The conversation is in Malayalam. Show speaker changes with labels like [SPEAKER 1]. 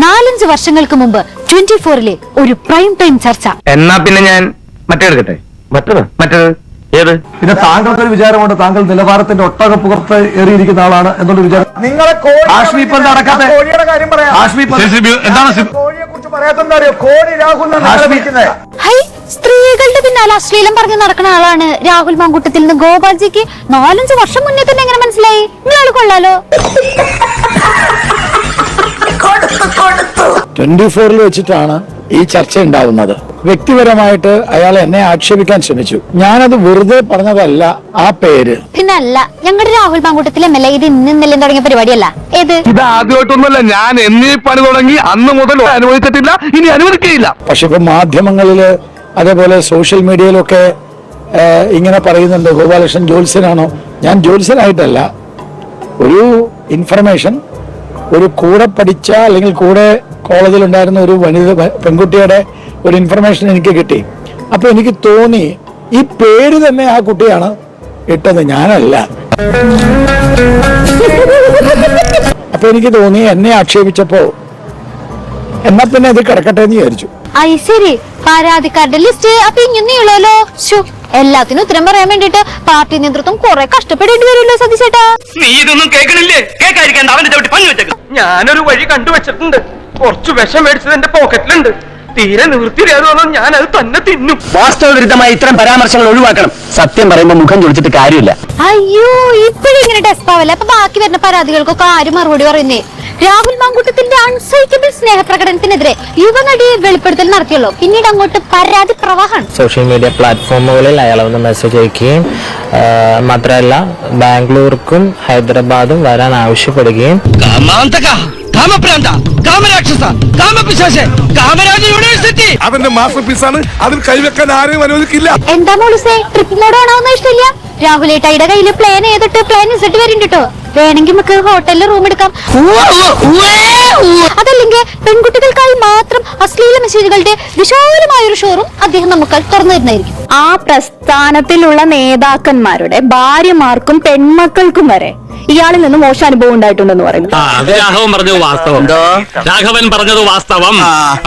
[SPEAKER 1] 4-5 വർഷങ്ങൾക്ക് മുമ്പ് 24-ലെ ഒരു പ്രൈം ടൈം ചർച്ച.
[SPEAKER 2] എന്നാ പിന്നെ ഞാൻ മറ്റേ എടുക്കട്ടെ. മറ്റേത് ഏത്?
[SPEAKER 3] പിന്നെ താങ്കൾക്കൊരു വിചാരമുണ്ട്, താങ്കൾ നിലവാരത്തിന്റെ ഒട്ടക പുറത്ത് ഏറിയിരിക്കുന്ന ആളാണ് എന്നുള്ള വിചാരം.
[SPEAKER 4] നിങ്ങളെ
[SPEAKER 3] ഹാഷ്മി ഇപ്പൊ എന്താ നടക്കാത്തെ?
[SPEAKER 4] കോഴിയുടെ കാര്യം പറയാം.
[SPEAKER 3] ഹാഷ്മി ഇപ്പൊ
[SPEAKER 4] കോഴിയെ കുറിച്ച് പറയാത്തെന്താ അറിയോ? കോഴി രാഹുൽ
[SPEAKER 1] ഹൈ, സ്ത്രീകളുടെ പിന്നാലെ അശ്ലീലം പറഞ്ഞ് നടക്കുന്ന ആളാണ് രാഹുൽ മാങ്കൂട്ടത്തിൽ നിന്ന്. ഗോപാൽജിക്ക് 4-5 വർഷം മുന്നേ തന്നെ എങ്ങനെ മനസ്സിലായി? നിങ്ങളാൾ കൊള്ളാലോ.
[SPEAKER 5] 24-ൽ വെച്ചിട്ടാണ് ഈ ചർച്ച ഉണ്ടാവുന്നത്. വ്യക്തിപരമായിട്ട് അയാൾ എന്നെ ആക്ഷേപിക്കാൻ ശ്രമിച്ചു. ഞാനത് വെറുതെ പറഞ്ഞതല്ല ആ പേര്.
[SPEAKER 1] പിന്നല്ല, ഞങ്ങളുടെ രാഹുൽ മാങ്കൂട്ടത്തിൽ MLA ഇത് ഇന്നലെ തുടങ്ങിയ പരിപാടിയല്ല. ഏത്?
[SPEAKER 2] ഇത് ആദ്യമായിട്ടൊന്നുമല്ല. ഞാൻ എന്നീ പണി തുടങ്ങി അന്ന് മുതൽ അനുവദിച്ചിട്ടില്ല, ഇനി അനുവദിക്കുകയില്ല.
[SPEAKER 5] പക്ഷെ ഇപ്പൊ മാധ്യമങ്ങളില് അതേപോലെ സോഷ്യൽ മീഡിയയിലൊക്കെ ഇങ്ങനെ പറയുന്നുണ്ട്, ഗോപാലകൃഷ്ണൻ ജ്യോത്സ്യനാണോ? ഞാൻ ജ്യോത്സ്യനായിട്ടല്ല, ഒരു ഇൻഫർമേഷൻ, ഒരു കൂടെ പഠിച്ച അല്ലെങ്കിൽ കൂടെ കോളേജിൽ ഉണ്ടായിരുന്ന ഒരു പെൺകുട്ടിയുടെ ഒരു ഇൻഫർമേഷൻ എനിക്ക് കിട്ടി. അപ്പൊ എനിക്ക് തോന്നി ഈ പേര് തന്നെ ആ കുട്ടിയാണ് ഇട്ടത്, ഞാനല്ല. അപ്പൊ എനിക്ക് തോന്നി എന്നെ ആക്ഷേപിച്ചപ്പോ എന്നാ പിന്നെ ഇത് കിടക്കട്ടെ എന്ന് വിചാരിച്ചു.
[SPEAKER 1] ശരി, പരാതിക്കാരുടെ ലിസ്റ്റ് അപ്പൊ ഇങ്ങനെയുള്ളല്ലോ. എല്ലാത്തിനും ഉത്തരം പറയാൻ വേണ്ടിട്ട് പാർട്ടി നേതൃത്വം കുറെ കഷ്ടപ്പെടേണ്ടി വരുമല്ലോ സതീശേട്ടാ.
[SPEAKER 2] നീ ഇതൊന്നും കേൾക്കണില്ലേ? കേൾക്കാതിരിക്കാൻ അവന്റെ ചവിട്ടി പഞ്ഞു വെച്ചേക്കും. ഞാനൊരു വഴി കണ്ടുവച്ചിട്ടുണ്ട്. കുറച്ച് വിഷം മേടിച്ചത് എന്റെ പോക്കറ്റിലുണ്ട്. തീരെ നിവൃത്തിയില്ലാതെ ഞാൻ അത് തന്നെ തിന്നും.
[SPEAKER 6] വാസ്തവ വിരുദ്ധമായി ഇത്തരം പരാമർശങ്ങൾ ഒഴിവാക്കണം. സത്യം പറയുമ്പോൾ മുഖം ചൊളിച്ചിട്ട് കാര്യമില്ല.
[SPEAKER 1] അയ്യോ, ഇപ്പോഴും ഇങ്ങനെ ടെസ്റ്റ് ആവല്ലേ? അപ്പൊ ബാക്കി വരുന്ന പരാതികൾക്കൊക്കെ ആരും മറുപടി പറയുന്നേ? രാഹുൽ മാങ്കൂട്ടത്തിന്റെ അൺസൈക്കബിൾ സ്നേഹപ്രകടനത്തിനെതിരെ യുവനടിയെ വെളിപ്പെടുത്തൽ നടത്തിയല്ലോ. പിന്നീട് അങ്ങോട്ട് പരാതി പ്രവാഹമാണ്.
[SPEAKER 7] സോഷ്യൽ മീഡിയ പ്ലാറ്റ്ഫോമുകളിൽ അയാൾ ഒന്ന് മെസ്സേജ് അയക്കുകയും മാത്രമല്ല ബാംഗ്ലൂർക്കും ഹൈദരാബാദും വരാൻ ആവശ്യപ്പെടുകയും
[SPEAKER 8] അവന്റെ മാസ്റ്റർ പീസാണ്, അതിൽ കൈവെക്കാൻ ആരെയും അനുവദിക്കില്ല.
[SPEAKER 1] എന്താ മോളുസേ, ട്രിപ്പ് മോഡ് ഓണാവുന്ന ഇഷ്ടമില്ല? രാഹുലേട്ടയുടെ കയ്യില് പ്ലാൻ ചെയ്തിട്ട് പ്ലാൻ റിസൾട്ട് വരുന്നുണ്ടോ? വേണമെങ്കിൽ നമുക്ക് ഹോട്ടലിൽ റൂം എടുക്കാം. അതല്ലെങ്കിൽ പെൺകുട്ടികൾക്കായി മാത്രം അശ്ലീല മെസ്സേജുകളുടെ വിശാലമായ ഒരു ഷോറൂം അദ്ദേഹം നമുക്ക് തുറന്നു തരുന്നതായിരിക്കും.
[SPEAKER 9] ആ പ്രസ്ഥാനത്തിലുള്ള നേതാക്കന്മാരുടെ ഭാര്യമാർക്കും പെൺമക്കൾക്കും വരെ ഇയാളിൽ നിന്ന് മോശം അനുഭവം ഉണ്ടായിട്ടുണ്ടെന്ന് പറയുന്നു.
[SPEAKER 6] രാഘവൻ പറഞ്ഞത് വാസ്തവം.